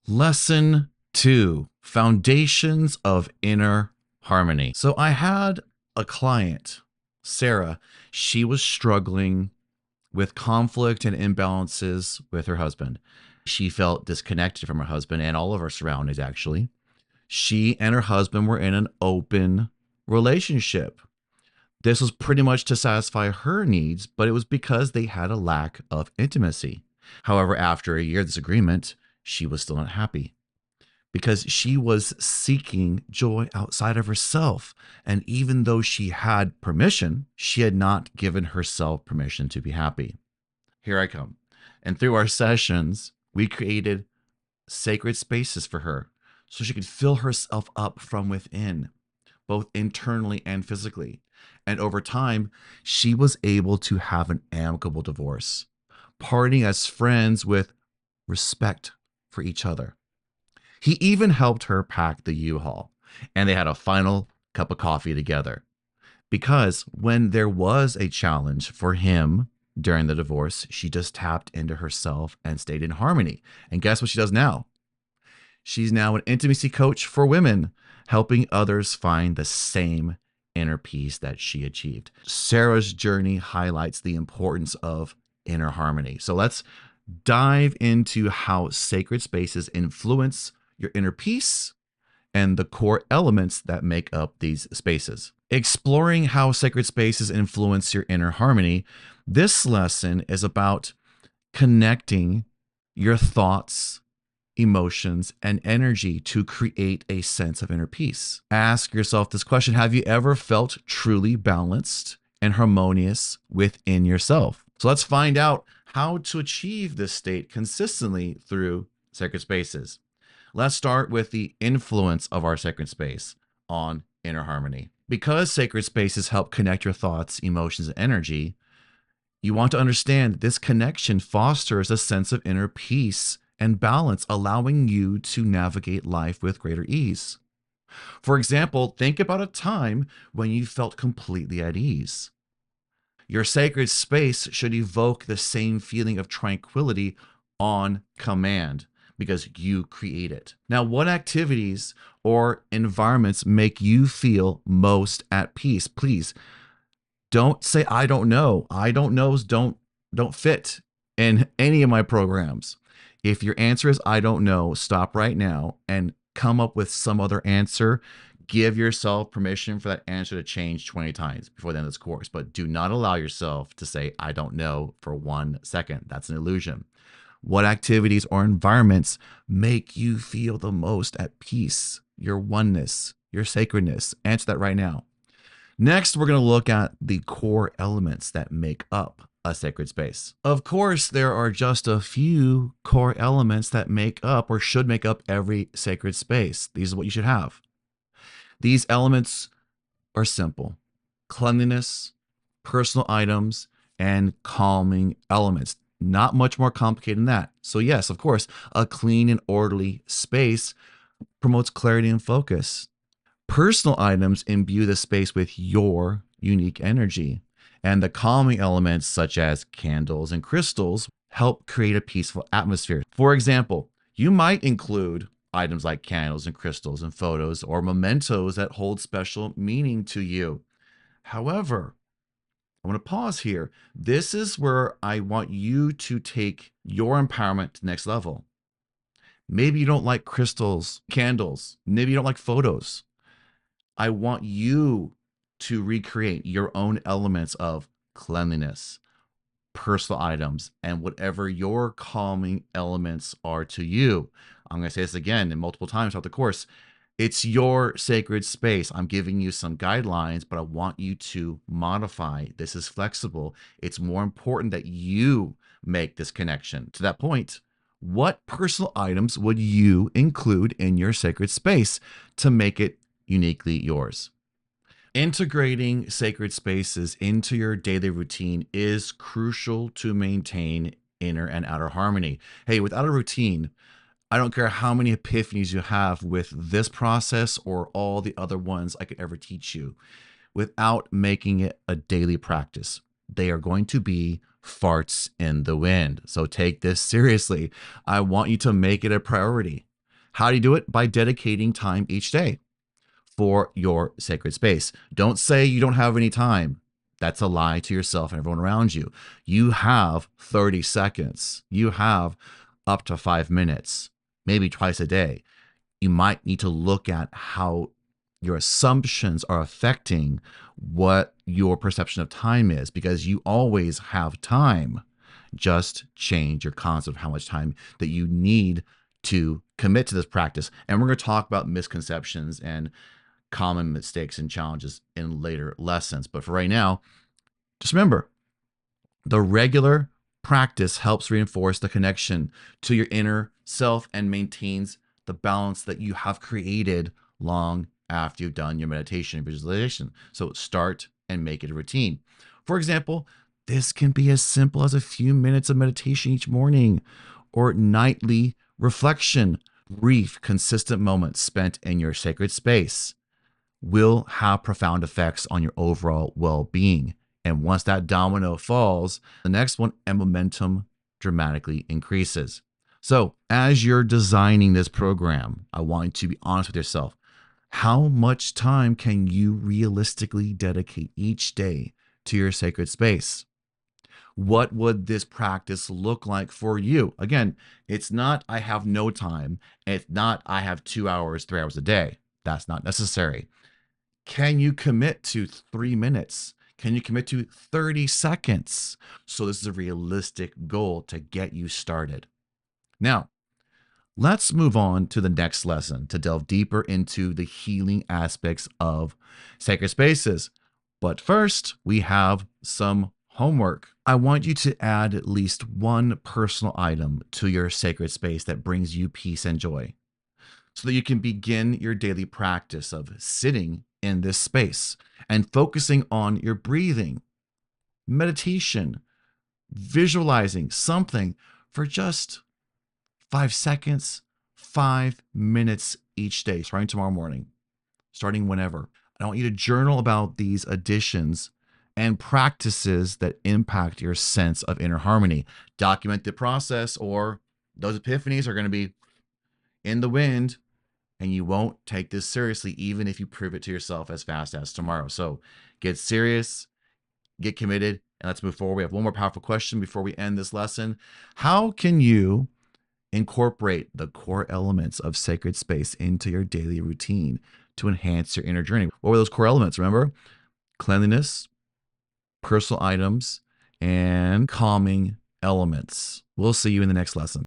Lesson 2, Foundations of Inner Harmony. So I had a client, Sarah. She was struggling with conflict and imbalances with her husband. She felt disconnected from her husband and all of her surroundings, actually. She and her husband were in an open relationship. This was pretty much to satisfy her needs, but it was because they had a lack of intimacy. However, after a year of disagreement, she was still not happy because she was seeking joy outside of herself. And even though she had permission, she had not given herself permission to be happy. Here I come. And through our sessions, we created sacred spaces for her so she could fill herself up from within, both internally and physically. And over time, she was able to have an amicable divorce, parting as friends with respect for each other. He even helped her pack the U-Haul, and they had a final cup of coffee together. Because when there was a challenge for him during the divorce, she just tapped into herself and stayed in harmony. And guess what she does now? She's now an intimacy coach for women, helping others find the same inner peace that she achieved. Sarah's journey highlights the importance of inner harmony. So let's dive into how sacred spaces influence your inner peace and the core elements that make up these spaces. Exploring how sacred spaces influence your inner harmony, this lesson is about connecting your thoughts, emotions, and energy to create a sense of inner peace. Ask yourself this question: have you ever felt truly balanced and harmonious within yourself? So let's find out how to achieve this state consistently through sacred spaces. Let's start with the influence of our sacred space on inner harmony. Because sacred spaces help connect your thoughts, emotions, and energy, you want to understand that this connection fosters a sense of inner peace and balance, allowing you to navigate life with greater ease. For example, think about a time when you felt completely at ease. Your sacred space should evoke the same feeling of tranquility on command because you create it. Now, what activities or environments make you feel most at peace? Please don't say I don't know. I don't knows don't fit in any of my programs. If your answer is I don't know, stop right now and come up with some other answer. Give yourself permission for that answer to change 20 times before the end of this course, but do not allow yourself to say I don't know for 1 second. That's an illusion. What activities or environments make you feel the most at peace? Your oneness, your sacredness. Answer that right now. Next, we're going to look at the core elements that make up a sacred space. Of course, there are just a few core elements that make up or should make up every sacred space. These are what you should have. These elements are simple: cleanliness, personal items, and calming elements. Not much more complicated than that. So yes, of course, a clean and orderly space promotes clarity and focus. Personal items imbue the space with your unique energy. And the calming elements, such as candles and crystals, help create a peaceful atmosphere. For example, you might include items like candles and crystals and photos or mementos that hold special meaning to you. However, I want to pause here. This is where I want you to take your empowerment to the next level. Maybe you don't like crystals, candles. Maybe you don't like photos. I want you to recreate your own elements of cleanliness, personal items, and whatever your calming elements are to you. I'm going to say this again and multiple times throughout the course. It's your sacred space. I'm giving you some guidelines, but I want you to modify. This is flexible. It's more important that you make this connection. To that point, what personal items would you include in your sacred space to make it uniquely yours? Integrating sacred spaces into your daily routine is crucial to maintain inner and outer harmony. Hey, without a routine, I don't care how many epiphanies you have with this process or all the other ones I could ever teach you, without making it a daily practice, they are going to be farts in the wind. So take this seriously. I want you to make it a priority. How do you do it? By dedicating time each day for your sacred space. Don't say you don't have any time. That's a lie to yourself and everyone around you. You have 30 seconds. You have up to 5 minutes, maybe twice a day. You might need to look at how your assumptions are affecting what your perception of time is, because you always have time. Just change your concept of how much time that you need to commit to this practice. And we're going to talk about misconceptions and common mistakes and challenges in later lessons. But for right now, just remember, the regular practice helps reinforce the connection to your inner self and maintains the balance that you have created long after you've done your meditation and visualization. So start and make it a routine. For example, this can be as simple as a few minutes of meditation each morning or nightly reflection. Brief, consistent moments spent in your sacred space will have profound effects on your overall well-being. And once that domino falls, the next one and momentum dramatically increases. So as you're designing this program, I want you to be honest with yourself. How much time can you realistically dedicate each day to your sacred space? What would this practice look like for you? Again, it's not I have no time. It's not I have 2 hours, 3 hours a day. That's not necessary. Can you commit to 3 minutes? Can you commit to 30 seconds? So this is a realistic goal to get you started. Now, let's move on to the next lesson to delve deeper into the healing aspects of sacred spaces. But first, we have some homework. I want you to add at least one personal item to your sacred space that brings you peace and joy, so that you can begin your daily practice of sitting in this space and focusing on your breathing, meditation, visualizing something for just 5 seconds, 5 minutes each day, starting tomorrow morning, starting whenever. I want you to journal about these additions and practices that impact your sense of inner harmony. Document the process, or those epiphanies are going to be in the wind, and you won't take this seriously, even if you prove it to yourself as fast as tomorrow. So get serious, get committed, and let's move forward. We have one more powerful question before we end this lesson. How can you incorporate the core elements of sacred space into your daily routine to enhance your inner journey? What were those core elements? Remember, cleanliness, personal items, and calming elements. We'll see you in the next lesson.